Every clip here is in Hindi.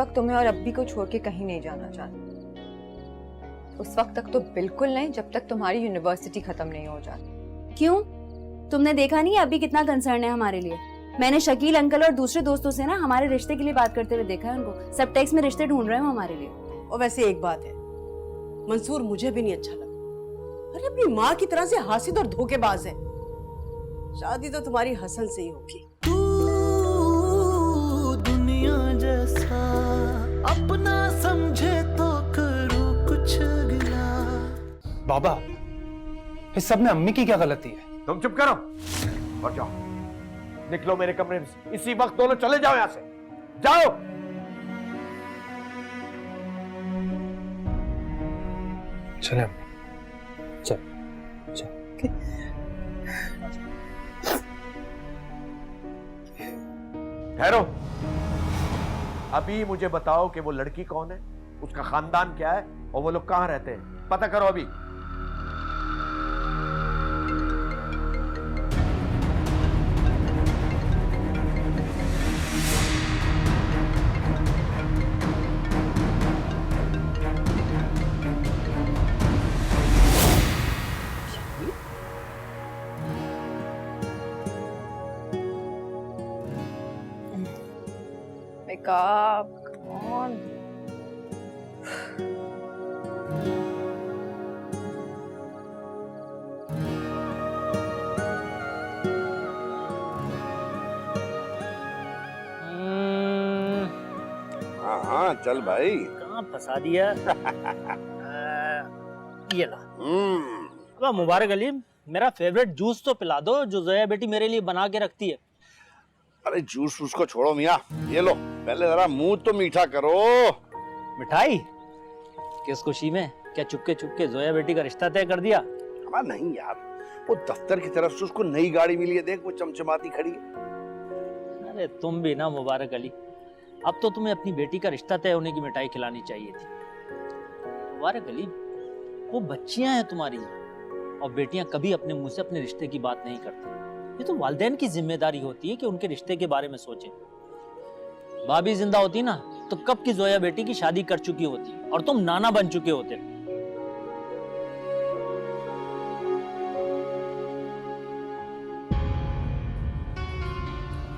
वक्त तुम्हें और अब्बी को छोड़ के कहीं नहीं जाना चाहती। उस वक्त तक तो बिल्कुल नहीं, जब तक तुम्हारी यूनिवर्सिटी खत्म नहीं हो जाती। क्यों? तुमने देखा नहीं अभी कितना कंसर्न है हमारे लिए? मैंने शकील अंकल और दूसरे दोस्तों से ना हमारे रिश्ते के लिए बात करते हुए देखा है उनको। सब टेक्स में रिश्ते ढूंढ रहे हो हमारे लिए। और वैसे एक बात है, मंसूर मुझे भी नहीं अच्छा लगा। अरे अपनी माँ की तरह से हासिद और धोखेबाज है। शादी तो तुम्हारी हसन से ही होगी। दुनिया जैसा अपना समझे तो करो कुछ गिला। बाबा, इस सब में अम्मी की क्या गलती है? तुम चुप करो और जाओ, निकलो मेरे कमरे से। इसी वक्त दोनों चले जाओ यहां से, जाओ। चले चल चल। ठहरो, अभी मुझे बताओ कि वो लड़की कौन है, उसका खानदान क्या है और वो लोग कहां रहते हैं। पता करो अभी। Wake up, come on. हाँ हाँ चल भाई। कहाँ फंसा दिया? ये ला। अब मुबारक अली, मेरा फेवरेट जूस तो पिला दो जो जोया बेटी मेरे लिए बना के रखती है। अरे जूस उसको छोड़ो मियाँ, ये लो पहले जरा मुंह तो मीठा करो। मिठाई? किस खुशी में? क्या चुपके चुपके जोया बेटी का रिश्ता तय कर दिया? हमारा नहीं यार, वो दफ्तर की तरफ से उसको नई गाड़ी मिली है, देख वो चमचमाती खड़ी है। अरे तुम भी ना मुबारक अली, अब तो तुम्हें अपनी बेटी का रिश्ता तय होने की मिठाई खिलानी चाहिए थी। मुबारक अली, वो बच्चियां हैं तुम्हारी, और बेटियां कभी अपने मुंह से अपने रिश्ते की बात नहीं करती। ये तो वालिदैन की जिम्मेदारी होती है कि उनके रिश्ते के बारे में सोचें। भाभी जिंदा होती ना तो कब की जोया बेटी की शादी कर चुकी होती और तुम नाना बन चुके होते।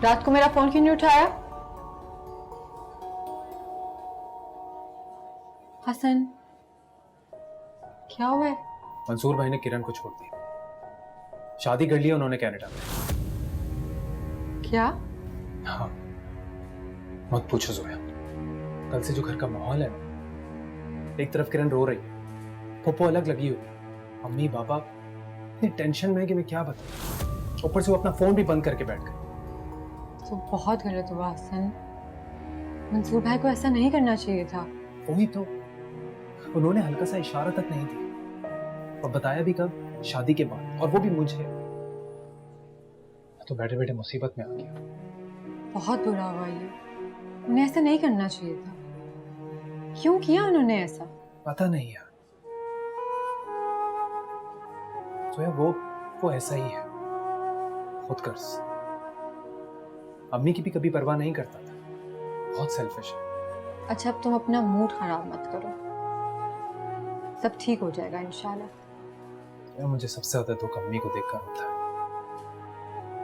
रात को मेरा फोन क्यों नहीं उठाया? हसन, क्या हुआ है? मंसूर भाई ने किरण को छोड़ दिया, शादी कर लिया उन्होंने कनाडा में। क्या? हाँ, मत पूछो जोया। कल से जो घर का माहौल है, एक तरफ किरण रो रही है, पप्पो अलग लगी हुई है, मम्मी पापा इतनी टेंशन में है कि मैं क्या बताऊं। ऊपर से वो अपना फोन भी बंद करके बैठ गए। तो बहुत गलत हुआ हसन, मंसूर भाई को ऐसा नहीं करना चाहिए था। वही तो, उन्होंने हल्का सा इशारा तक नहीं दिया, और बताया भी कब? शादी के बाद, और वो भी मुझे। मैं तो बैठे बैठे मुसीबत में आ गया। बहुत बुरा हुआ ये, उन्हें ऐसा नहीं करना चाहिए था। क्यों किया उन्होंने ऐसा? पता नहीं यार, तो यार वो ऐसा ही है, खुदगर्ज। अम्मी की भी कभी परवाह नहीं करता था, बहुत सेल्फिश है। अच्छा अब तुम अपना मूड खराब मत करो, सब ठीक हो जाएगा इंशाल्लाह। यार मुझे सबसे ज्यादा दुख अम्मी को देखकर होता है,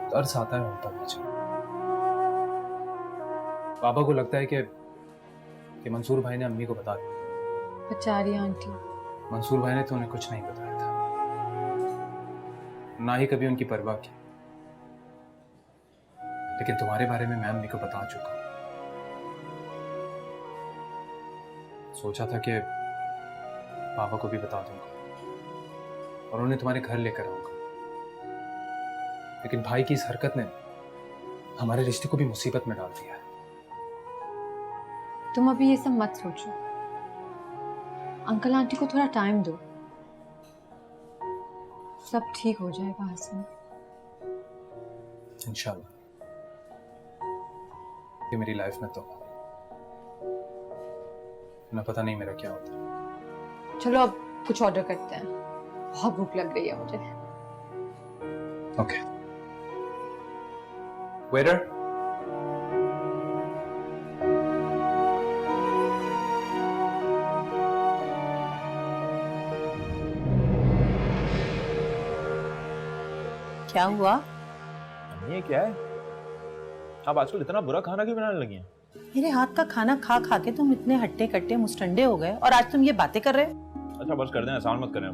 तरस आता है उन पर मुझे। बाबा को लगता है कि मंसूर भाई ने अम्मी को बता दिया। बेचारी आंटी। मंसूर भाई ने तो उन्हें कुछ नहीं बताया था, ना ही कभी उनकी परवाह की। लेकिन तुम्हारे बारे में मैं अम्मी को बता चुका हूं। सोचा था कि पापा को भी बता दूंगा और उन्हें तुम्हारे घर लेकर आऊंगा, लेकिन भाई की इस हरकत ने हमारे रिश्ते को भी मुसीबत में डाल दिया है। तुम अभी ये सब मत सोचो, अंकल आंटी को थोड़ा टाइम दो, सब ठीक हो जाएगा हसन। इंशाल्लाह। ये मेरी लाइफ में तो ना पता नहीं मेरा क्या होता। चलो अब कुछ ऑर्डर करते हैं, बहुत भूख लग रही है मुझे। Okay waiter. क्या हुआ? ये क्या है? आप आजकल इतना बुरा खाना क्यों बनाने लगी हैं? मेरे हाथ का खाना खा खा के तुम इतने हट्टे कट्टे मुस्टंडे हो गए और आज तुम ये बातें कर रहे हो? अच्छा बस कर दें, आसान मत करें।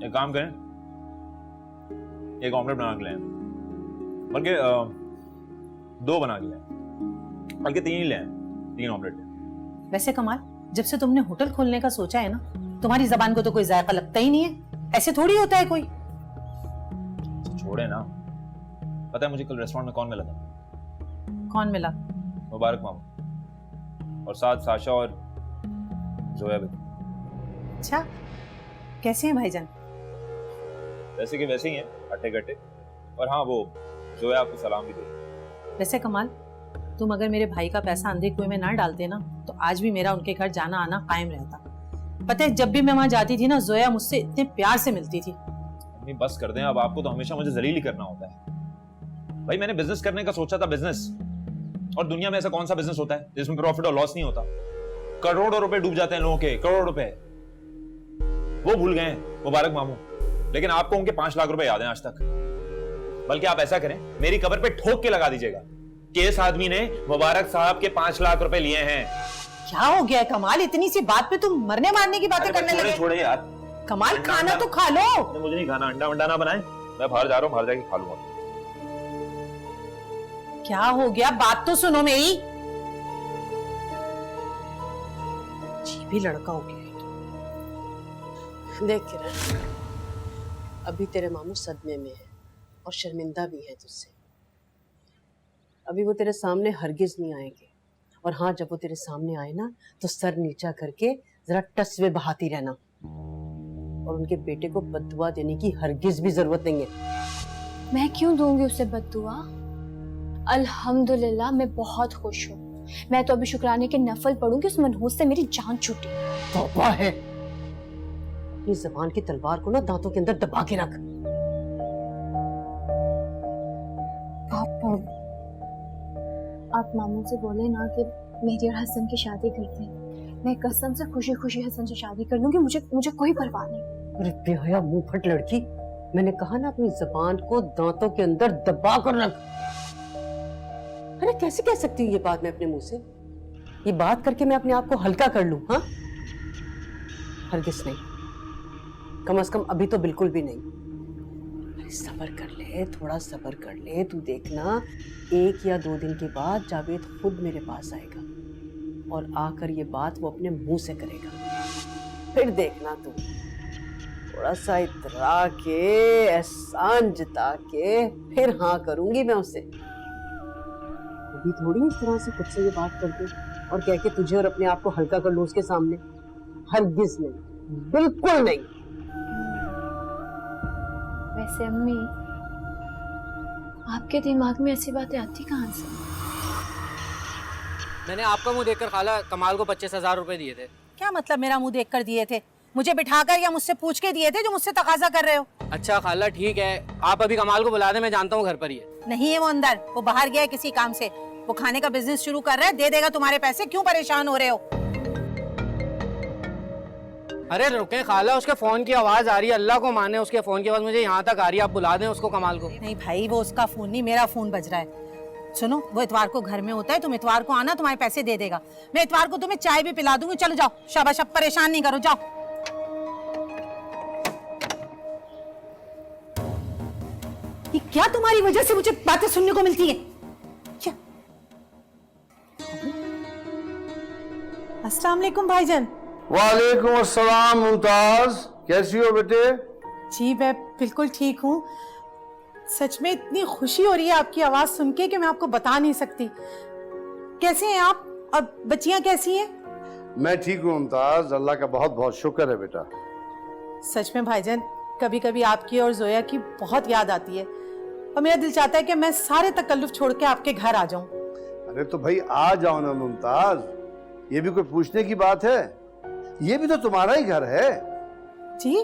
एक काम करें, एक ऑमलेट बना के लाएं, बल्कि 2 बना के लाएं, बल्कि 3 ही लाएं, 3 ऑमलेट। वैसे कमाल, जब से तुमने होटल खोलने का सोचा है ना, तुम्हारी जबान को तो कोई जायका लगता ही नहीं है। ऐसे थोड़ी होता है कोई। छोड़े ना। पता है मुझे कल रेस्टोरेंट में कौन मिला था? कौन मिला? मुबारक मामू, और साथ साशा और जोया भी। अच्छा, कैसे हैं भाईजान? वैसे के वैसे ही हैं, हट्टे कट्टे। और हाँ, वो जोया आपको सलाम भी दे। वैसे कमाल, तुम अगर मेरे भाई का पैसा अंधे कुएं में ना डालते ना, तो आज भी मेरा उनके घर जाना आना कायम रहता। पता है, जब भी मैं वहां जाती थी ना, जोया मुझसे इतने प्यार से मिलती थी। अम्मी बस कर दें, अब आपको तो हमेशा मुझे जलील ही करना होता है। भाई मैंने बिजनेस करने का सोचा था, बिजनेस। और दुनिया में ऐसा कौन सा बिजनेस होता है जिसमें प्रॉफिट और लॉस नहीं होता? करोड़ों रुपए डूब जाते हैं लोगों के, करोड़ों रुपए। वो भूल गए हैं मुबारक मामू, लेकिन आपको उनके 5 लाख रुपए याद हैं आज तक। बल्कि आप ऐसा करें, मेरी कब्र पे ठोक के लगा दीजिएगा कि इस आदमी ने मुबारक साहब के 5 लाख रुपए लिए हैं। क्या हो गया कमाल, इतनी सी बात पे तुम मरने मारने की बातें करने लगे? छोड़े यार कमाल, खाना तो खा लो। मुझे नहीं खाना, अंडा वंडा ना बनाए, मैं बाहर जा रहा हूँ, बाहर जाके खा लूंगा। क्या हो गया, बात तो सुनो मेरी। जी भी लड़का हो गया। देख किरण, अभी तेरे मामू सदमे में है और शर्मिंदा भी है तुझसे। अभी वो तेरे सामने हरगिज नहीं आएंगे, और हाँ, जब वो तेरे सामने आए ना, तो सर नीचा करके जरा टसवे बहाती रहना, और उनके बेटे को बद्दुआ देने की हरगिज भी जरूरत नहीं है। मैं क्यों दूंगी उसे बद्दुआ? अल्हम्दुलिल्लाह मैं बहुत खुश हूँ। मैं तो अभी शुक्राने के नफल पढ़ूंगी, उस मनहूस से मेरी जान छूटी। तौबा है। अपनी जबान की तलवार को ना दांतों के अंदर दबा के रख। आप मामू से बोले ना कि मेरी और हसन की शादी करते हैं। मैं कसम से खुशी खुशी हसन से शादी कर लूंगी, मुझे कोई परवाह नहीं। अरे बेहया मुंह फट लड़की, मैंने कहा ना अपनी जबान को दांतों के अंदर दबा कर रख। अरे कैसे कह सकती हूँ ये बात मैं अपने मुंह से? ये बात करके मैं अपने आप को हल्का कर लूं? हाँ, हरगिज नहीं, कम से कम अभी तो बिल्कुल भी नहीं। अरे सब्र कर ले, थोड़ा सब्र कर ले। तू देखना, 1 या 2 दिन के बाद जावेद खुद मेरे पास आएगा, और आकर ये बात वो अपने मुंह से करेगा। फिर देखना तू, थोड़ा सा इतरा के, एहसान जता के फिर हाँ करूंगी मैं उसे। अभी थोड़ी इस तरह से खुद से ये बात कर दूं और कह के तुझे और अपने आप को हल्का कर लूं उसके सामने। हरगिज नहीं, बिल्कुल नहीं। वैसे अम्मी, आपके दिमाग में ऐसी बातें आती कहाँ से? मैंने आपका मुंह देखकर खाला कमाल को 25,000 रुपए दिए थे। क्या मतलब मेरा मुंह देखकर दिए थे? मुझे बिठाकर या मुझसे पूछ के दिए थे जो मुझसे तकाजा कर रहे हो? अच्छा खाला ठीक है, आप अभी कमाल को बुला दे, मैं जानता हूँ घर पर ही है। नहीं है वो अंदर, वो बाहर गया है किसी काम से। वो खाने का बिजनेस शुरू कर रहा है, दे देगा तुम्हारे पैसे। क्यों परेशान हो रहे हो? अरे रुके खाला, उसके फोन की आवाज आ रही है, अल्लाह को माने उसके फोन की आवाज मुझे यहाँ तक आ रही है। आप बुला दें उसको, कमाल को। नहीं भाई, वो उसका फोन नहीं, मेरा फोन बज रहा है। सुनो, वो इतवार को घर में होता है, तुम इतवार को आना, तुम्हारे पैसे दे देगा। मैं इतवार को तुम्हें चाय भी पिला दूंगी। चलो जाओ, शाबाश, अब परेशान नहीं करो, जाओ। ये क्या तुम्हारी वजह से मुझे बातें सुनने को मिलती है? क्या? अस्सलाम वालेकुम भाईजान। वालेकुम अस्सलाम मुमताज, कैसी हो बेटे? जी मैं बिल्कुल ठीक हूँ। सच में इतनी खुशी हो रही है आपकी आवाज सुन के कि मैं आपको बता नहीं सकती। कैसे हैं आप? और बच्चियां कैसी हैं? मैं ठीक हूँ मुमताज, अल्लाह का बहुत बहुत शुक्र है बेटा। सच में भाईजान, कभी कभी आपकी और जोया की बहुत याद आती है, और मेरा दिल चाहता है कि मैं सारे तकल्लुफ छोड़ के आपके घर आ जाऊं। अरे तो भाई आ जाओ ना मुमताज, ये भी कोई पूछने की बात है? ये भी तो तुम्हारा ही घर है। जी,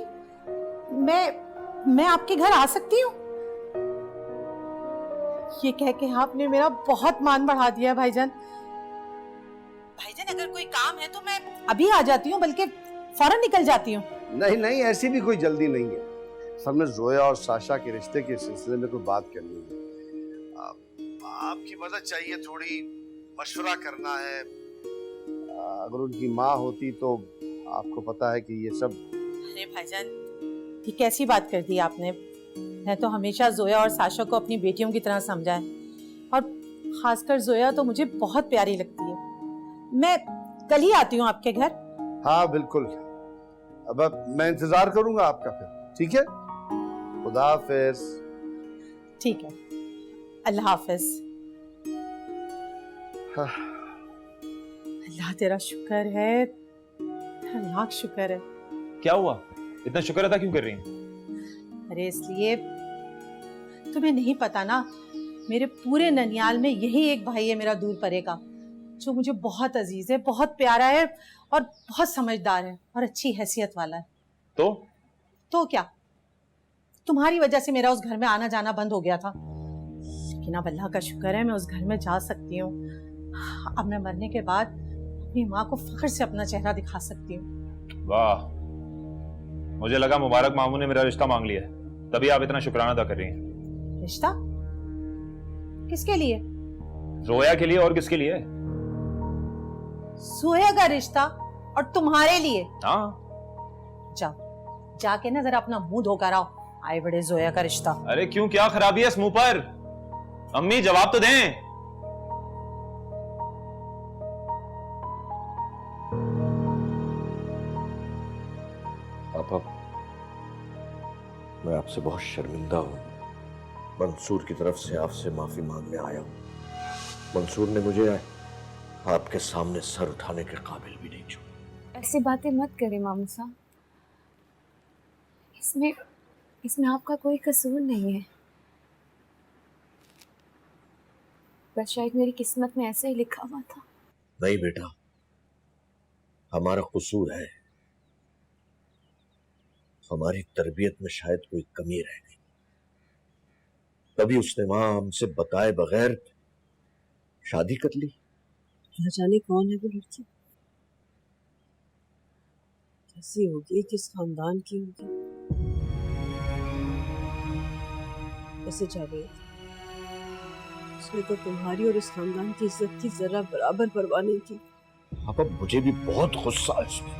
मैं आपके घर आ सकती हूँ? ये कह के आपने मेरा बहुत मान बढ़ा दिया भाईजान। भाईजान, अगर कोई काम है तो मैं अभी आ जाती हूँ, बल्कि फौरन निकल जाती हूँ। नहीं नहीं, ऐसी भी कोई जल्दी नहीं है। असल में जोया और साशा के रिश्ते के सिलसिले में कोई बात करनी है। आपकी मदद चाहिए, थोड़ी मशवरा करना है। अगर उनकी माँ होती तो आपको पता है कि ये सब। अरे भाईजान, ये कैसी बात कर दी आपने? मैं तो हमेशा जोया और साशा को अपनी बेटियों की तरह समझा है, और खासकर जोया तो मुझे बहुत प्यारी लगती है। मैं कल ही आती हूँ आपके घर। हाँ बिल्कुल। अब मैं इंतजार करूंगा आपका फिर, ठीक है? खुदा हाफिज। ठीक है, अल्लाह हाफिज। अल्लाह तेरा शुक्र है, लाख शुक्र है। क्या हुआ? इतना शुक्र अदा क्यों कर रही हैं? अरे इसलिए, तुम्हें नहीं पता ना, मेरे पूरे ननियाल में यही एक भाई है मेरा दूर परे का, जो मुझे बहुत अजीज है, बहुत प्यारा है और बहुत समझदार है और अच्छी हैसियत वाला है। तो क्या, तुम्हारी वजह से मेरा उस घर में आना जाना बंद हो गया था, लेकिन अब अल्लाह का शुक्र है मैं उस घर में जा सकती हूँ। अब मैं मरने के बाद अपनी माँ को फख्र से अपना चेहरा दिखा सकती हूँ। वाह, मुझे लगा मुबारक मामू ने मेरा रिश्ता मांग लिया है, तभी आप इतना शुक्राना अदा कर रही हैं। रिश्ता? किसके लिए? जोया के लिए, और किसके लिए? जोया का रिश्ता? और तुम्हारे लिए? हाँ। जाओ, जाके ना जरा अपना मुंह धोकर आओ। आए बड़े जोया का रिश्ता। अरे क्यों, क्या खराबी है इस मुंह पर? अम्मी जवाब तो दें। पापा, मैं आपसे बहुत शर्मिंदा हूँ। मंसूर की तरफ से आपसे माफी मांगने आया हूँ। मंसूर ने मुझे आपके सामने सर उठाने के काबिल भी नहीं छोड़ा। ऐसी बातें मत करें मामू साहब, इसमें आपका कोई कसूर नहीं है। बस शायद मेरी किस्मत में ऐसा ही लिखा हुआ था। नहीं बेटा, हमारा कसूर है। हमारी तरबियत में शायद कोई कमी रह गई, तभी उसने वहां हमसे बताए बगैर शादी कर ली। क्या जाने कौन है वो लड़की, कैसी होगी, किस खानदान की होगी। ऐसे जावेद, उसने तो तुम्हारी और इस खानदान की इज्जत की जरा बराबर परवाह नहीं की। पापा, मुझे भी बहुत गुस्सा है इसमें।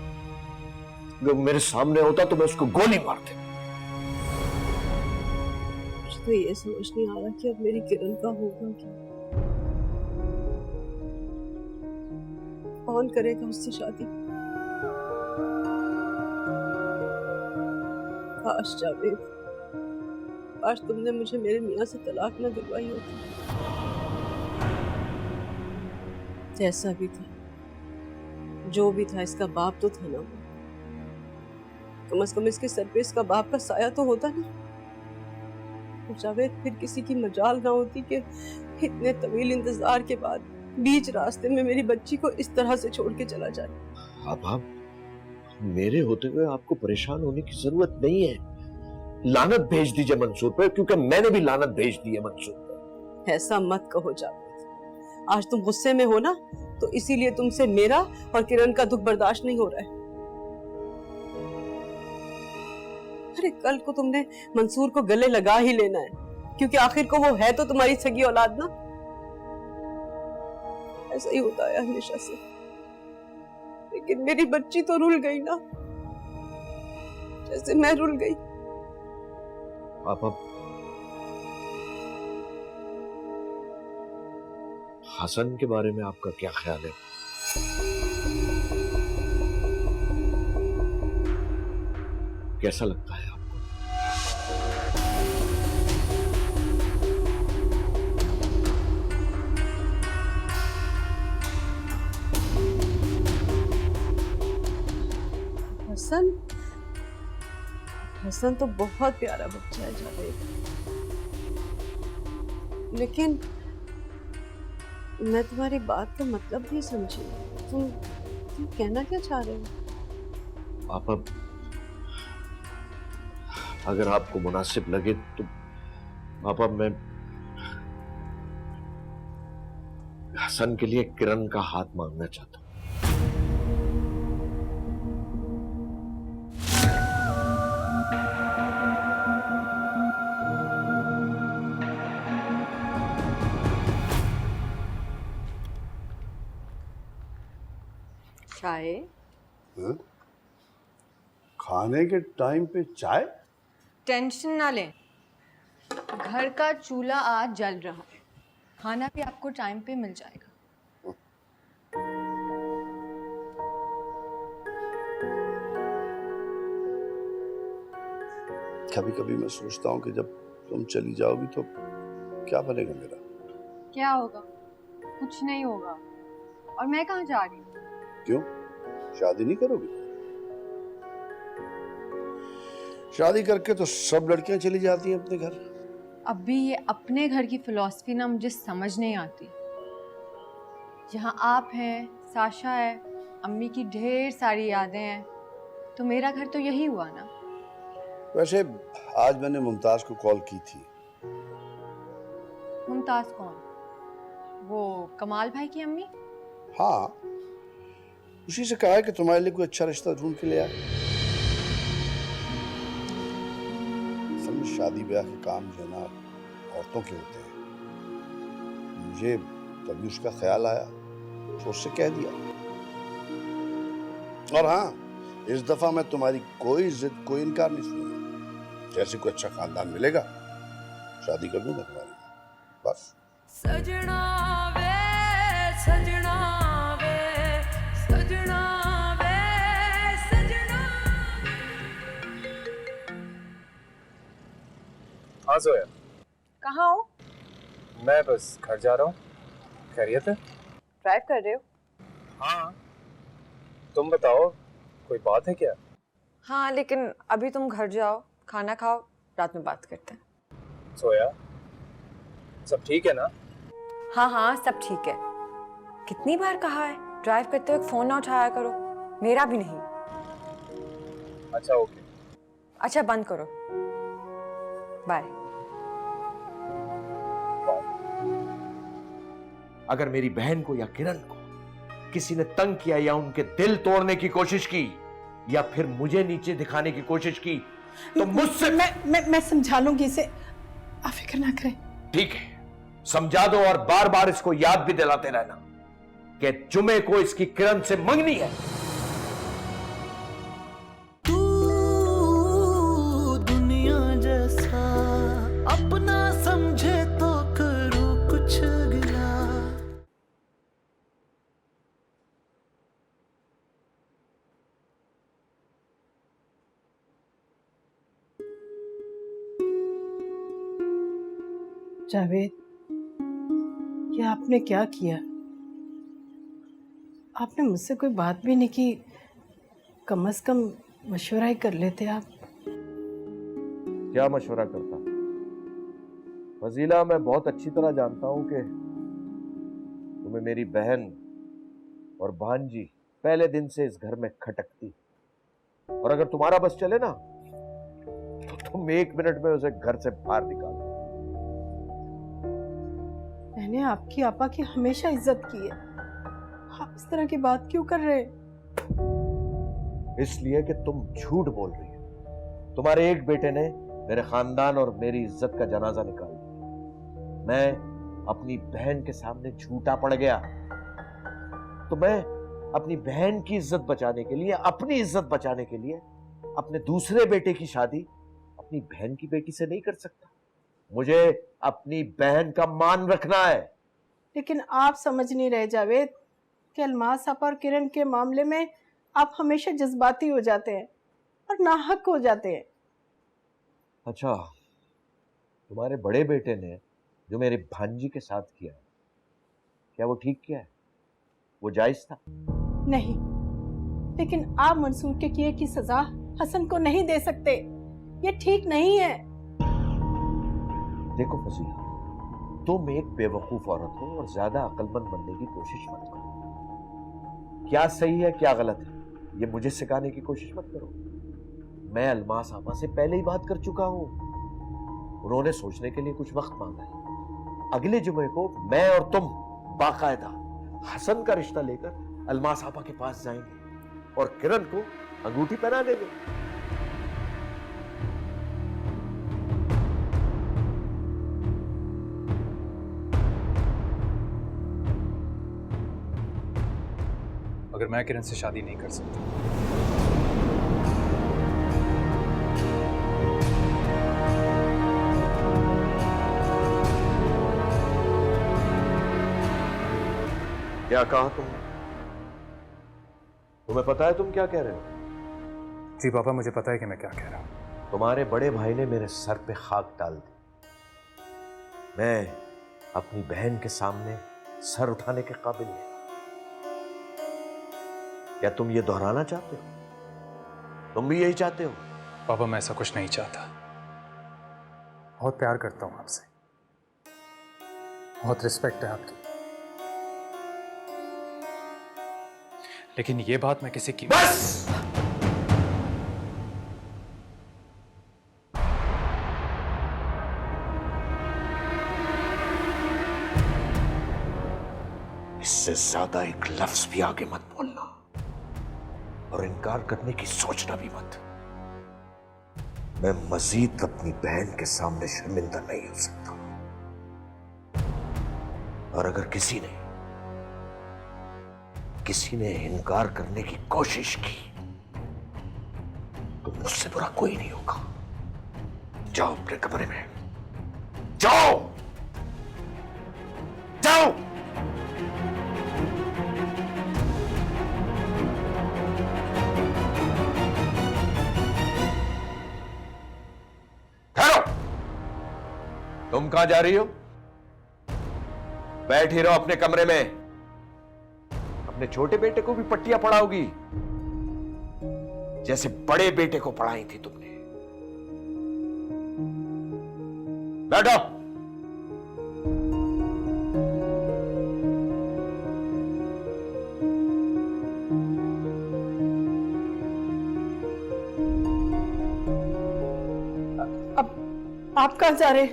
अगर मेरे सामने होता तो मैं उसको गोली मारते। मुझे तो ये समझ नहीं आ रहा कि अब मेरी किरण का होगा क्या। कौन करेगा उससे शादी? काश जावेद, काश तुमने मुझे मेरे मियाँ से तलाक न दिलवाई होती। जैसा भी था, जो भी था, इसका बाप तो था ना। कम से कम इसके सर पे इसका बाप का साया तो होता ना। तो जावेद, फिर किसी की मजाल ना होती कि इतने तवील इंतजार के बाद बीच रास्ते में मेरी बच्ची को इस तरह से छोड़ के चला जाए। आप मेरे होते हुए आपको परेशान होने की जरूरत नहीं है। लानत भेज दीजिए मंसूर पर, क्योंकि मैंने भी लानत भेज दी है मंसूर पर। ऐसा मत कहो जावेद, आज तुम गुस्से में हो ना, तो इसीलिए तुमसे मेरा और किरण का दुख बर्दाश्त नहीं हो रहा है। अरे कल को तुमने मंसूर को गले लगा ही लेना है, क्योंकि आखिर को वो है तो तुम्हारी सगी औलाद ना। ऐसा ही होता है हमेशा से। लेकिन मेरी बच्ची तो रुल गई ना, जैसे मैं रुल गई। आप हसन के बारे में आपका क्या ख्याल है? कैसा लगता है आपको? हसन तो बहुत प्यारा बच्चा है जावेद, लेकिन मैं तुम्हारी बात का मतलब नहीं समझी। तुम कहना क्या चाह रहे हो? आप अगर आपको मुनासिब लगे तो पापा, मैं हसन के लिए किरण का हाथ मांगना चाहता हूं। चाय? हाँ? खाने के टाइम पे चाय? टेंशन ना लें, घर का चूल्हा आज जल रहा है, खाना भी आपको टाइम पे मिल जाएगा। कभी कभी मैं सोचता हूँ कि जब तुम चली जाओगी तो क्या बनेगा मेरा। क्या होगा? कुछ नहीं होगा। और मैं कहाँ जा रही हूँ? क्यों, शादी नहीं करोगी? शादी करके तो सब लड़कियां चली जाती हैं अपने घर। अभी ये अपने घर की फिलॉसफी ना मुझे समझ नहीं आती। यहाँ आप हैं, साशा है, अम्मी की ढेर सारी यादें हैं, तो मेरा घर तो यही हुआ ना। वैसे आज मैंने मुमताज को कॉल की थी। मुमताज कौन? वो कमाल भाई की अम्मी? हाँ, उसी से कहा है कि तुम्हारे लिए कोई अच्छा रिश्ता ढूंढ के ले आए। असल में शादी ब्याह के काम जो है ना औरतों के होते हैं। मुझे तभी उसका ख्याल आया तो उससे कह दिया। और हाँ, इस दफा मैं तुम्हारी कोई जिद, कोई इनकार नहीं सुनूंगा। जैसे कोई अच्छा खानदान मिलेगा शादी कर दूंगा तुम्हारी, बस। सजना वे सजना वे सजना वे सजना। हाँ जोया, कहाँ हो? मैं बस घर जा रहा हूँ। खैरियत है? ड्राइव कर रहे हो? हाँ। तुम बताओ, कोई बात है क्या? हाँ, लेकिन अभी तुम घर जाओ, खाना खाओ, रात में बात करते हैं। सोया, सब ठीक है ना? हाँ हाँ, सब ठीक है। कितनी बार कहा है ड्राइव करते वक्त फोन ना उठाया करो, मेरा भी नहीं। अच्छा ओके। अच्छा बंद करो, बाय। अगर मेरी बहन को या किरण को किसी ने तंग किया या उनके दिल तोड़ने की कोशिश की या फिर मुझे नीचे दिखाने की कोशिश की तो मुझसे मैं समझा लूंगी इसे, आप फिक्र ना करें। ठीक है, समझा दो और बार बार इसको याद भी दिलाते रहना कि जुमे को इसकी किरण से मंगनी है। तू दुनिया जैसा अपना समझे तो करूं कुछ गिला। जावेद, ये आपने क्या किया? आपने मुझसे कोई बात भी नहीं की, कम से कम मशवरा ही कर लेते आप। क्या मशवरा करता फजीला, मैं बहुत अच्छी तरह जानता हूं कि तुम्हें मेरी बहन और भांजी पहले दिन से इस घर में खटकती, और अगर तुम्हारा बस चले ना तो तुम 1 मिनट में उसे घर से बाहर निकालो। मैंने आपकी आपा की हमेशा इज्जत की है, आप इस तरह की बात क्यों कर रहे हैं? इसलिए कि तुम झूठ बोल रही हो। तुम्हारे एक बेटे ने मेरे खानदान और मेरी इज्जत का जनाजा निकाल दिया। मैं अपनी बहन के सामने झूठा पड़ गया, तो मैं अपनी बहन की इज्जत बचाने के लिए, अपनी इज्जत बचाने के लिए अपने दूसरे बेटे की शादी अपनी बहन की बेटी से नहीं कर सकता। मुझे अपनी बहन का मान रखना है। लेकिन आप समझ नहीं रहे जावेद कि अलमास आपा और किरण के मामले में आप हमेशा जज्बाती हो जाते हैं और नाहक हो जाते हैं। अच्छा, तुम्हारे बड़े बेटे ने जो मेरे भांजी के साथ किया, क्या वो ठीक किया है? वो जायज था? नहीं, लेकिन आप मंसूर के किए की सजा हसन को नहीं दे सकते, ये ठीक नहीं है। देखो फजीला, तुम एक बेवकूफ औरत हो और ज्यादा अक्लमंद बनने की कोशिश मत करो। क्या सही है क्या गलत है ये मुझे सिखाने की कोशिश मत करो। मैं अलमास आपा से पहले ही बात कर चुका हूं, उन्होंने सोचने के लिए कुछ वक्त मांगा है। अगले जुमे को मैं और तुम बाकायदा हसन का रिश्ता लेकर अलमास आपा के पास जाएंगे और किरण को अंगूठी पहना देंगे। मगर मैं किरण से शादी नहीं कर सकता। क्या कहा तुमने? तुम्हें पता है तुम क्या कह रहे हो? जी पापा, मुझे पता है कि मैं क्या कह रहा हूं। तुम्हारे बड़े भाई ने मेरे सर पे खाक डाल दी। मैं अपनी बहन के सामने सर उठाने के काबिल नहीं। क्या तुम ये दोहराना चाहते हो? तुम भी यही चाहते हो? पापा, मैं ऐसा कुछ नहीं चाहता। बहुत प्यार करता हूं आपसे, बहुत रिस्पेक्ट है आपकी, लेकिन ये बात मैं किसी की बस! इससे ज्यादा एक लफ्ज भी आगे मत बोलना और इनकार करने की सोचना भी मत। मैं मजीद अपनी बहन के सामने शर्मिंदा नहीं हो सकता। और अगर किसी ने इनकार करने की कोशिश की तो मुझसे बुरा कोई नहीं होगा। जाओ अपने कमरे में, जाओ जाओ। ठहरो, तुम कहां जा रही हो? बैठ ही रहो अपने कमरे में। अपने छोटे बेटे को भी पट्टियां पढ़ाओगी जैसे बड़े बेटे को पढ़ाई थी तुमने। बैठो। आप कहां जा रहे?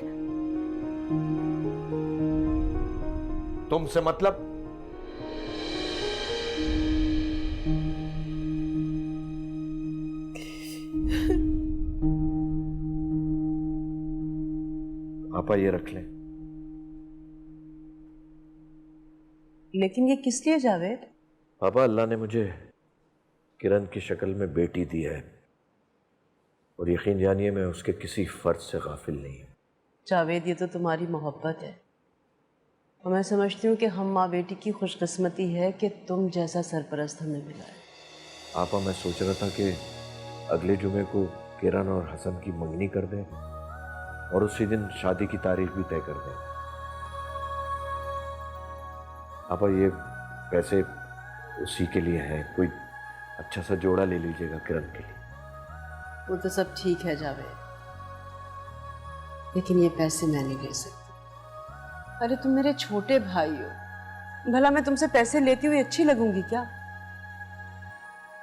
तुमसे मतलब? आपा ये रख लें। लेकिन ये किस लिए जावेद? पापा, अल्लाह ने मुझे किरण की शक्ल में बेटी दी है और यकीन जानिए मैं उसके किसी फर्ज से गाफिल नहीं हूं। जावेद, ये तो तुम्हारी मोहब्बत है और मैं समझती हूँ कि हम माँ बेटी की खुशकिस्मती है कि तुम जैसा सरपरस्त हमें मिला है। आपा, मैं सोच रहा था कि अगले जुमे को किरण और हसन की मंगनी कर दें और उसी दिन शादी की तारीख भी तय कर दें। आपा, ये पैसे उसी के लिए हैं। कोई अच्छा सा जोड़ा ले लीजिएगा किरण के लिए। वो तो सब ठीक है जावेद, लेकिन ये पैसे मैं नहीं ले सकती। अरे तुम मेरे छोटे भाई हो, भला मैं तुमसे पैसे लेती हुई अच्छी लगूंगी क्या?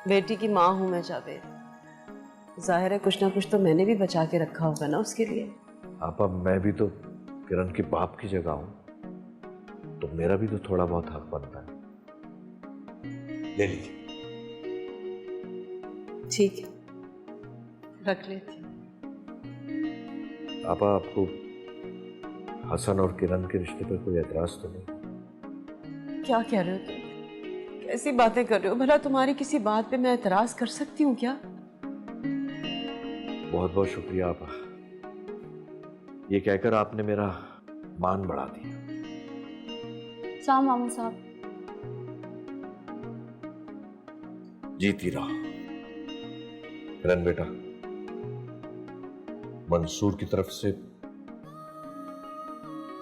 बेटी की माँ हूं मैं जावेद, जाहिर है कुछ ना कुछ तो मैंने भी बचा के रखा होगा ना उसके लिए। आपा, मैं भी तो किरण के बाप की जगह हूं, तो मेरा भी तो थोड़ा बहुत हक बनता है। ले लीजिए। ठीक है, रख लेती हूँ। आपा, आपको हसन और किरण के रिश्ते पर कोई एतराज तो नहीं? क्या कह रहे हो तुम? कैसी बातें कर रहे हो? भला तुम्हारी किसी बात पे मैं एतराज कर सकती हूँ क्या? बहुत बहुत शुक्रिया आपा, ये कहकर आपने मेरा मान बढ़ा दिया। सलाम मामू साहब। जीती रहा। किरण बेटा, मंसूर की तरफ से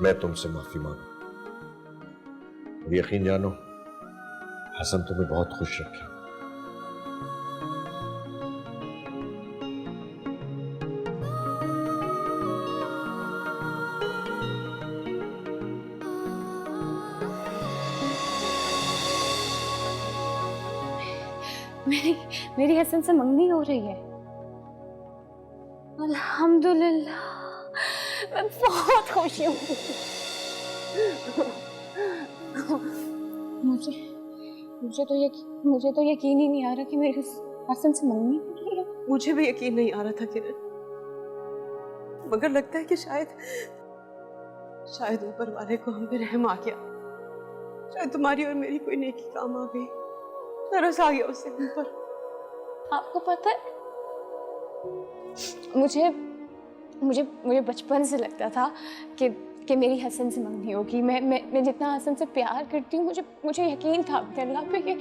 मैं तुमसे माफी मांगू और यकीन जानो हसन तुम्हें बहुत खुश रखे। मेरी हसन से मंगनी हो रही है। अल्हम्दुलिल्लाह, मैं बहुत खुश हूँ। मुझे तो यकीन ही नहीं आ रहा कि मेरी हसन से मंगनी हो रही है। मुझे भी यकीन नहीं आ रहा था किरण, मगर लगता है कि शायद ऊपर वाले को हम पे रहम आ गया। शायद तुम्हारी और मेरी कोई नेकी काम आ गई। तरस आ गया उसे मुझ पर। आपको पता है, मुझे मुझे मुझे बचपन से लगता था कि मेरी हसन से मंगनी होगी। मैं जितना हसन से प्यार करती हूँ, मुझे यकीन था अपने अल्लाह पे कि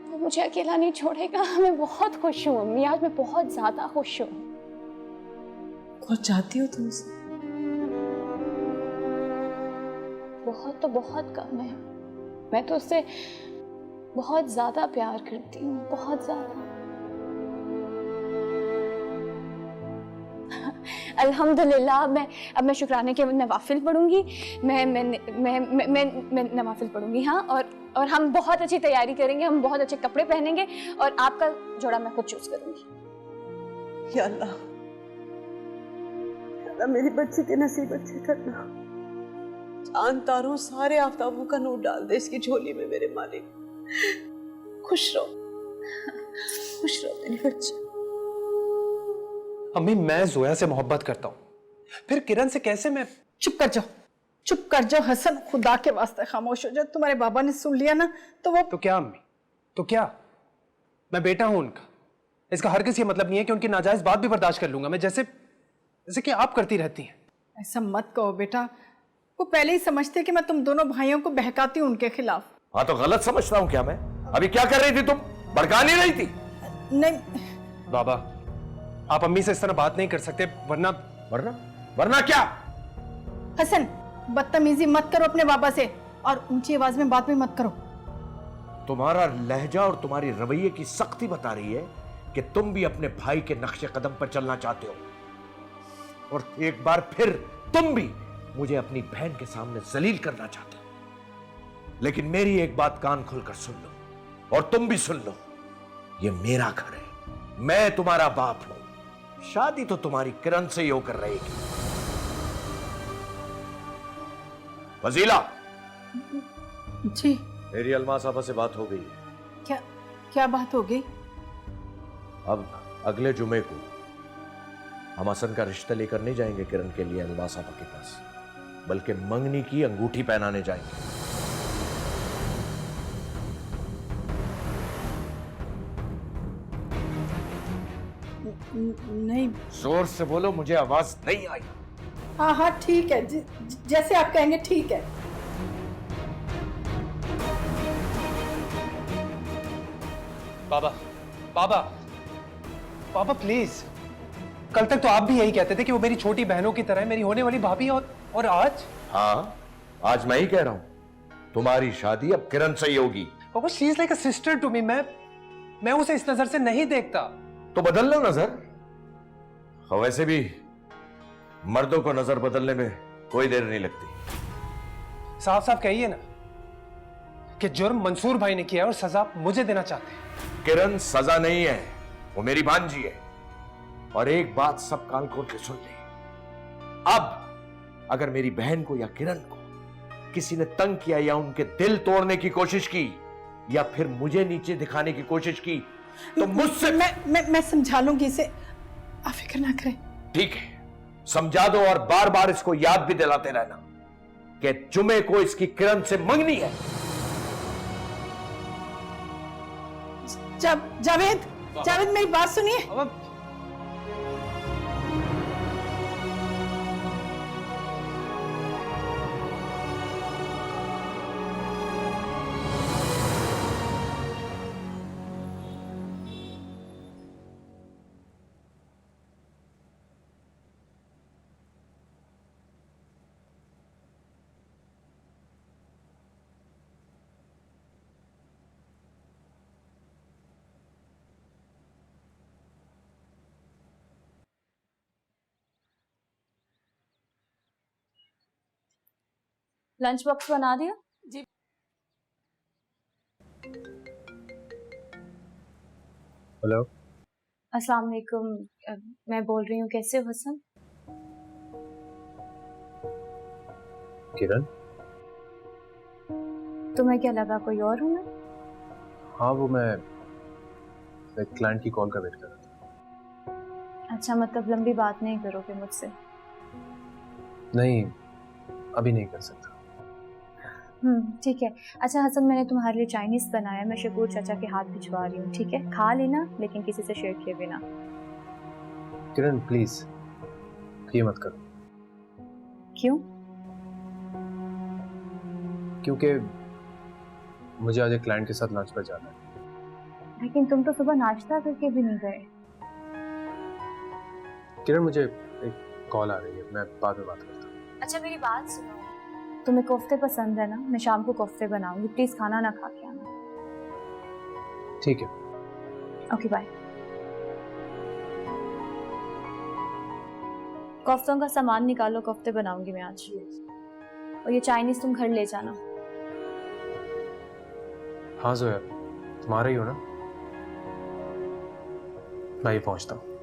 वो मुझे अकेला नहीं छोड़ेगा। मैं बहुत खुश हूँ अम्मी, आज मैं बहुत ज़्यादा खुश हूँ। बहुत चाहती हो तुम उसे? बहुत तो बहुत कम है। मैं तो उससे बहुत ज़्यादा प्यार करती हूँ, बहुत ज़्यादा। अल्हम्दुलिल्लाह अब मैं शुक्राने के नवाफिल पढ़ूंगी। मैं नवाफिल पढ़ूंगी, हाँ। और हम बहुत अच्छी तैयारी करेंगे, हम बहुत अच्छे कपड़े पहनेंगे और आपका जोड़ा मैं खुद चूज करूंगी। या अल्लाह, मेरी बच्ची के नसीब अच्छे करना। चांद तारों सारे आफ्ताबों का नूर डाल दे इसकी झोली में मेरे मालिक। खुश रहो, खुश रहो मेरी बच्ची। अम्मी, मैं जोया से मोहब्बत करता हूँ, फिर किरण से कैसे मैं? चुप कर जाओ, चुप कर जाओ हसन, खुदा के वास्ते खामोश हो जाओ। तुम्हारे बाबा ने सुन लिया ना तो वो। तो क्या अम्मी, तो क्या? मैं बेटा हूं उनका। इसका हर किसी मतलब नहीं है कि उनकी नाजायज बात भी बर्दाश्त कर लूंगा मैं, जैसे कि आप करती रहती हैं। ऐसा मत कहो बेटा, वो पहले ही समझते कि मैं तुम दोनों भाइयों को बहकाती हूँ उनके खिलाफ। हाँ, तो गलत समझता हूँ क्या मैं? अभी क्या कर रही थी तुम? भड़का नहीं रही थी? नहीं बाबा, आप अम्मी से इस तरह बात नहीं कर सकते, वरना वरना क्या? हसन, बदतमीजी मत करो अपने बाबा से और ऊंची आवाज में बात भी मत करो। तुम्हारा लहजा और तुम्हारी रवैये की सख्ती बता रही है कि तुम भी अपने भाई के नक्शे कदम पर चलना चाहते हो, और एक बार फिर तुम भी मुझे अपनी बहन के सामने जलील करना चाहते हो। लेकिन मेरी एक बात कान खोलकर सुन लो, और तुम भी सुन लो, ये मेरा घर है, मैं तुम्हारा बाप हूं। शादी तो तुम्हारी किरण से ही होकर रहेगी। फजीला जी, मेरी अलमा साहबा से बात हो गई है। क्या बात हो गई? अब अगले जुमे को हम हसन का रिश्ता लेकर नहीं जाएंगे किरण के लिए अलमा साहबा के पास, बल्कि मंगनी की अंगूठी पहनाने जाएंगे। नहीं। जोर से बोलो, मुझे आवाज नहीं आई। हाँ हाँ ठीक है, जैसे आप कहेंगे ठीक है। बाबा बाबा बाबा प्लीज, कल तक तो आप भी यही कहते थे कि वो मेरी छोटी बहनों की तरह है, मेरी होने वाली भाभी, और आज? हाँ, आज मैं ही कह रहा हूं, तुम्हारी शादी अब किरण से ही होगी। बाबा, she is like a sister to me. मैं उसे इस नजर से नहीं देखता। तो बदल लो नजर। और वैसे भी मर्दों को नजर बदलने में कोई देर नहीं लगती। साफ साफ कहिए ना कि जुर्म मंसूर भाई ने किया है और सजा मुझे देना चाहते हैं। किरण सजा नहीं है, वो मेरी भांजी है। और एक बात सब कान खोल के सुन ले, अब अगर मेरी बहन को या किरण को किसी ने तंग किया या उनके दिल तोड़ने की कोशिश की या फिर मुझे नीचे दिखाने की कोशिश की तो मुझसे मैं समझा लूंगी इसे, आप फिक्र ना करें। ठीक है, समझा दो और बार बार इसको याद भी दिलाते रहना कि जुमे को इसकी किरण से मंगनी है। जावेद मेरी बात सुनिए। लंच बॉक्स बना दिया? जी। हेलो, अस्सलाम वालेकुम। मैं बोल रही हूँ, कैसे हो हसन? किरण? तुम्हें क्या लगा कोई और हूँ मैं? हाँ, वो मैं एक क्लाइंट की कॉल का वेट कर रहा था। अच्छा, मतलब लंबी बात नहीं करोगे मुझसे? नहीं, अभी नहीं कर सकता। ठीक है। अच्छा हसन, मैंने तुम्हारे लिए चाइनीज बनाया, मैं शकूर चाचा के हाथ भिजवा रही हूँ, ठीक है? खा लेना लेकिन किसी से शेयर किए बिना। किरण प्लीज ये मत करो। क्यों? क्योंकि मुझे आज एक क्लाइंट के साथ लंच पर जाना है। लेकिन तुम तो सुबह नाश्ता करके भी नहीं गए। किरण मुझे एक कॉल आ रही है, मैं बाद में बात करता हूँ। अच्छा मेरी बात सुनो, तुम्हें कोफ्ते पसंद है ना? मैं शाम को कोफ्ते बनाऊंगी, प्लीज खाना ना खा के आना। ठीक है। Okay bye. कोफ्तों का सामान निकालो, कोफ्ते बनाऊंगी मैं आज। और ये चाइनीज तुम घर ले जाना। हाँ जोया, तुम आ रही हो ना? मैं ही पहुंचता हूँ।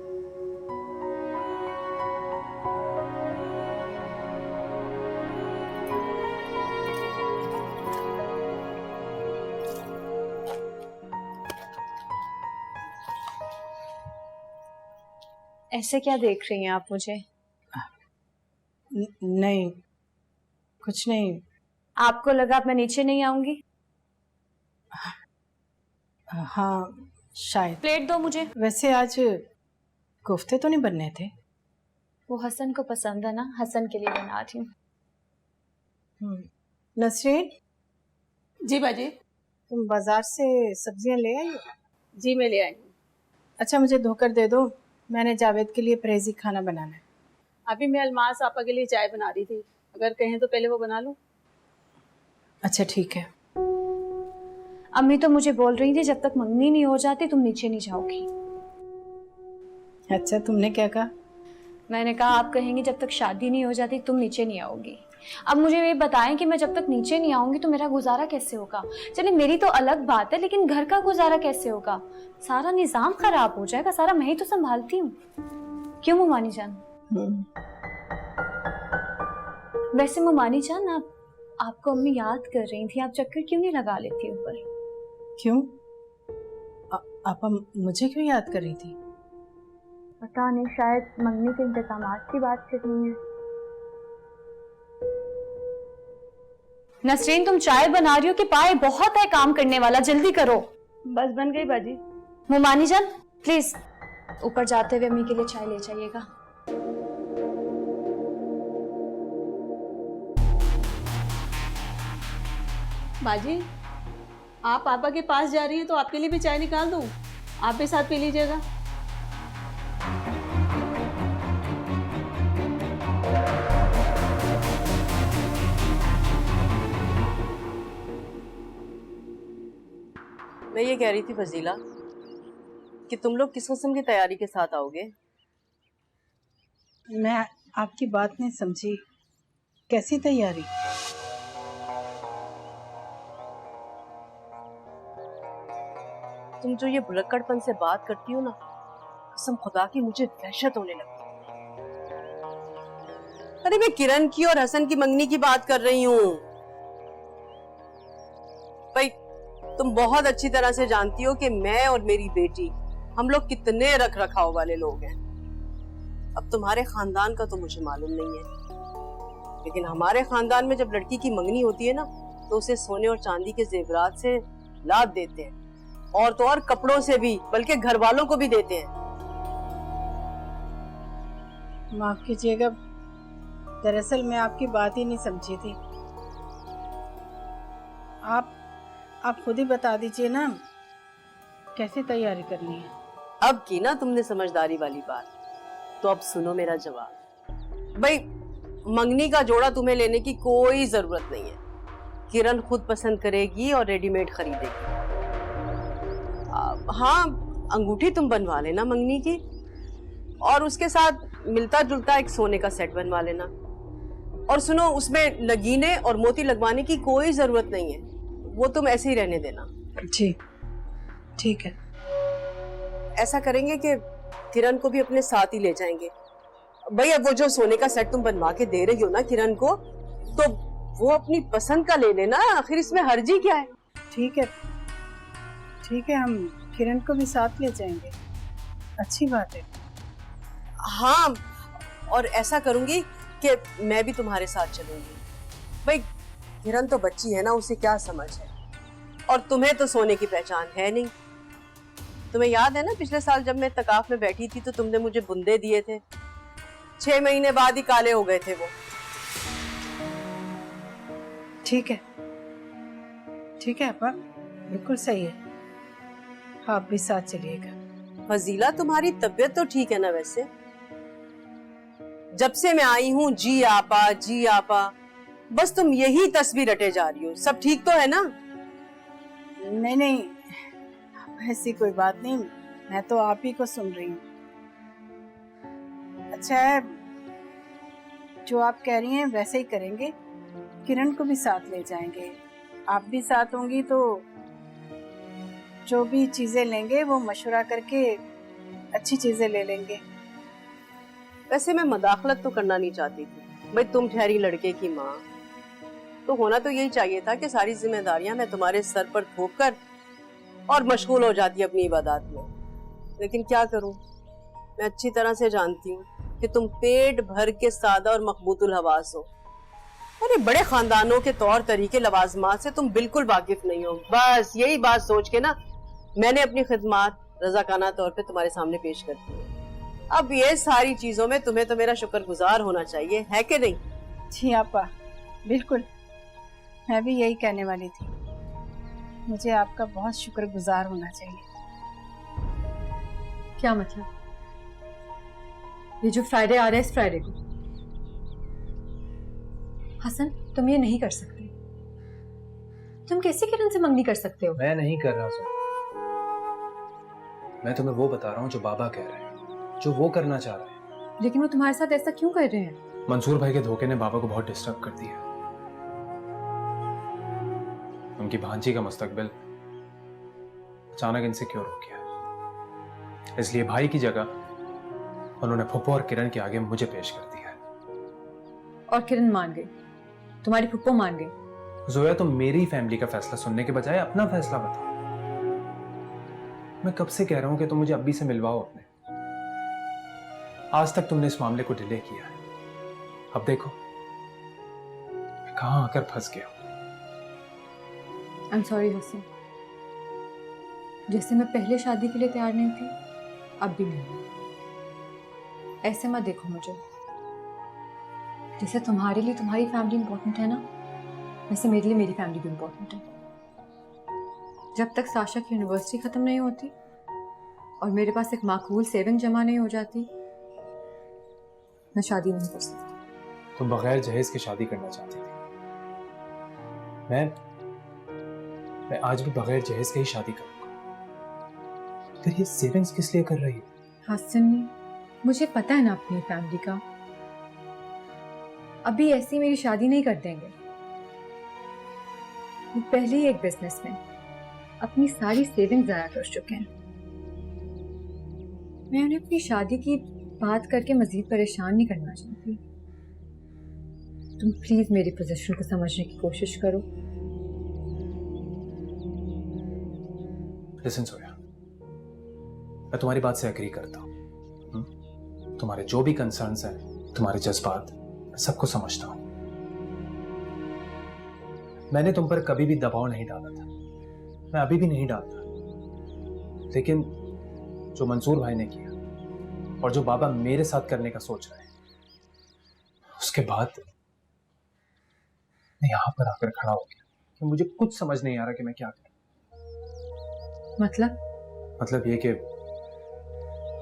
ऐसे क्या देख रही हैं आप मुझे? नहीं, कुछ नहीं। आपको लगा मैं नीचे नहीं आऊंगी? हाँ शायद। प्लेट दो मुझे। वैसे आज कोफ्ते तो नहीं बनने थे। वो हसन को पसंद है ना, हसन के लिए बना रही हूँ। नसरीन, जी बाजी। तुम बाजार से सब्जियां ले आई हो? जी मैं ले आई हूँ। अच्छा मुझे धोकर दे दो, मैंने जावेद के लिए परहेजी खाना बनाना है। अभी मैं अलमास आपा के लिए चाय बना रही थी, अगर कहें तो पहले वो बना लूं। अच्छा ठीक है। अम्मी तो मुझे बोल रही थी जब तक मंगनी नहीं हो जाती तुम नीचे नहीं जाओगी। अच्छा तुमने क्या कहा? मैंने कहा आप कहेंगे जब तक शादी नहीं हो जाती तुम नीचे नहीं आओगी। अब मुझे ये बताएं कि मैं जब तक नीचे नहीं आऊंगी तो मेरा गुजारा कैसे होगा? चलिए मेरी तो अलग बात है, लेकिन घर का गुजारा कैसे होगा? सारा निजाम खराब हो जाएगा, सारा मैं ही तो संभालती हूँ। क्यों मुमानी जान? वैसे मुमानी जान, आपको अम्मी याद कर रही थी, आप चक्कर क्यों नहीं लगा लेती ऊपर? क्यों? आपा मुझे क्यों याद कर रही थी? पता नहीं, शायद मंगनी के इंतजामात की बात कर रही है। नसरीन तुम चाय बना रही हो कि पाए? बहुत है काम करने वाला, जल्दी करो। बस बन गई बाजी। मुमानी जान प्लीज ऊपर जाते हुए अम्मी के लिए चाय ले जाइएगा। बाजी आप पापा के पास जा रही हैं तो आपके लिए भी चाय निकाल दूं, आप भी साथ पी लीजिएगा। मैं ये कह रही थी फजीला कि तुम लोग किस किस्म की तैयारी के साथ आओगे? मैं आपकी बात नहीं समझी। कैसी तैयारी? तुम जो ये बुलक्कड़पन से बात करती हो ना, कसम खुदा की मुझे वहशत होने लगती है। अरे मैं किरण की और हसन की मंगनी की बात कर रही हूँ। भाई तुम बहुत अच्छी तरह से जानती हो कि मैं और मेरी बेटी हम लोग कितने रख रखाव वाले लोग हैं। अब तुम्हारे खानदान का तो मुझे मालूम नहीं है, लेकिन हमारे खानदान में जब लड़की की मंगनी होती है ना तो उसे सोने और चांदी के जेवरात से लाद देते हैं, और तो और कपड़ों से भी, बल्कि घर वालों को भी देते हैं। माफ कीजिएगा, दरअसल मैं आपकी बात ही नहीं समझी थी। आप खुद ही बता दीजिए ना कैसे तैयारी करनी है। अब की ना तुमने समझदारी वाली बात, तो अब सुनो मेरा जवाब। भाई मंगनी का जोड़ा तुम्हें लेने की कोई जरूरत नहीं है, किरण खुद पसंद करेगी और रेडीमेड खरीदेगी। हाँ अंगूठी तुम बनवा लेना मंगनी की, और उसके साथ मिलता जुलता एक सोने का सेट बनवा लेना। और सुनो, उसमें नगीने और मोती लगवाने की कोई जरूरत नहीं है, वो तुम ऐसे ही रहने देना। जी ठीक है। ऐसा करेंगे कि किरण को भी अपने साथ ही ले जाएंगे। भाई अब वो जो सोने का सेट तुम बनवा के दे रही हो ना किरण को, तो वो अपनी पसंद का ले लेना, आखिर इसमें हर्जी क्या है? ठीक है ठीक है, हम किरण को भी साथ ले जाएंगे, अच्छी बात है। हाँ, और ऐसा करूंगी कि मैं भी तुम्हारे साथ चलूंगी। भाई किरण तो बच्ची है ना, उसे क्या समझ है। और तुम्हें तो सोने की पहचान है नहीं। तुम्हें याद है ना पिछले साल जब मैं तकाफ में बैठी थी तो तुमने मुझे बुंदे दिए थे, 6 महीने बाद ही काले हो गए थे वो। ठीक है अपा, बिल्कुल सही है। आप भी साथ चलिएगा। फजीला, तुम्हारी तबीयत तो ठीक है ना वैसे? जब से मैं आई हूँ जी आपा, बस तुम यही तस्वीर रटे जा रही हो। सब ठीक तो है ना? नहीं, ऐसी कोई बात नहीं, मैं तो आप ही को सुन रही हूँ। अच्छा है, जो आप कह रही हैं वैसे ही करेंगे। किरण को भी साथ ले जाएंगे, आप भी साथ होंगी तो जो भी चीजें लेंगे वो मशवरा करके अच्छी चीजें ले लेंगे। वैसे मैं मदाखलत तो करना नहीं चाहती थी भाई, तुम ठहरी लड़के की माँ, तो होना तो यही चाहिए था कि सारी जिम्मेदारियां मैं तुम्हारे सर पर थोप कर और मशगूल हो जाती अपनी इबादत में। लेकिन क्या करूं, मैं अच्छी तरह से जानती हूँ कि तुम पेट भर के सादा और मकबूतुल हवास हो। अरे बड़े खानदानों के तौर तरीके लवाजमात से तुम बिल्कुल वाकिफ नहीं हो। बस यही बात सोच के ना मैंने अपनी खिदमत रजाकाना तौर पे तुम्हारे सामने पेश कर दी। अब ये सारी चीजों में तुम्हें तो मेरा शुक्रगुजार होना चाहिए, है कि नहीं? जी आपा, बिल्कुल, मैं भी यही कहने वाली थी। मुझे आपका बहुत शुक्रगुजार होना चाहिए। क्या मतलब? ये जो फ्राइडे आ रहा है इस फ्राइडे को? हसन, तुम ये नहीं कर सकते। तुम कैसे किरण से मंगनी कर सकते हो? मैं नहीं कर रहा हूँ, मैं तुम्हें वो बता रहा हूँ जो बाबा कह रहे हैं, जो वो करना चाह रहे हैं। लेकिन वो तुम्हारे साथ ऐसा क्यों कर रहे हैं? मंसूर भाई के धोखे ने बाबा को बहुत डिस्टर्ब कर दिया। उनकी भांजी का मुस्तकबिल अचानक इनसिक्योर हो गया, इसलिए भाई की जगह उन्होंने फुप्पो और किरण के आगे मुझे पेश कर दिया है। और किरण मान गई, तुम्हारी फुप्पो मान गई। जोया, तुम मेरी फैमिली का फैसला सुनने के बजाय अपना फैसला बताओ। मैं कब से कह रहा हूं कि तुम मुझे अब्बी से मिलवाओ अपने। आज तक तुमने इस मामले को डिले किया है, अब देखो मैं कहां आकर फंस गया। आई एम सॉरी हसन, जैसे मैं पहले शादी के लिए तैयार नहीं थी, अब भी नहीं। ऐसे मत देखो मुझे, जैसे तुम्हारे लिए तुम्हारी फैमिली इंपॉर्टेंट है ना, वैसे मेरे लिए मेरी फैमिली भी इंपॉर्टेंट है। जब तक साशा की यूनिवर्सिटी खत्म नहीं होती और मेरे पास एक माकूल सेविंग जमा नहीं हो जाती, मैं शादी नहीं कर सकती। तुम बगैर जहेज के शादी करना चाहती थी, मैं आज भी बगैर जहेज के ही शादी करूंगा। फिर ये सेविंग्स किस लिए कर रही हो? हसन, मुझे पता है ना अपनी फैमिली का, अभी ऐसी मेरी शादी नहीं कर देंगे। वो पहले ही एक बिजनेस में अपनी सारी सेविंग जाया कर चुके हैं। मैं उन्हें अपनी शादी की बात करके मजीद परेशान नहीं करना चाहती। तुम प्लीज मेरी पोजीशन को समझने की कोशिश करो। लिसन सोया, मैं तुम्हारी बात से एग्री करता हूँ। तुम्हारे जो भी कंसर्न्स हैं, तुम्हारे जज्बात, सबको समझता हूँ। मैंने तुम पर कभी भी दबाव नहीं डाला था, मैं अभी भी नहीं डालता। लेकिन जो मंसूर भाई ने किया और जो बाबा मेरे साथ करने का सोच रहे हैं, उसके बाद मैं यहां पर आकर खड़ा हो गया कि मुझे कुछ समझ नहीं आ रहा कि मैं क्या करूं। मतलब ये कि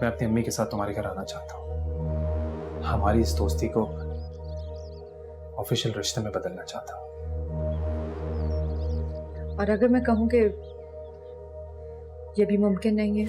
मैं अपनी अम्मी के साथ तुम्हारे घर आना चाहता हूं। हमारी इस दोस्ती को ऑफिशियल रिश्ते में बदलना चाहता हूं। और अगर मैं कहूं कि ये भी मुमकिन नहीं है?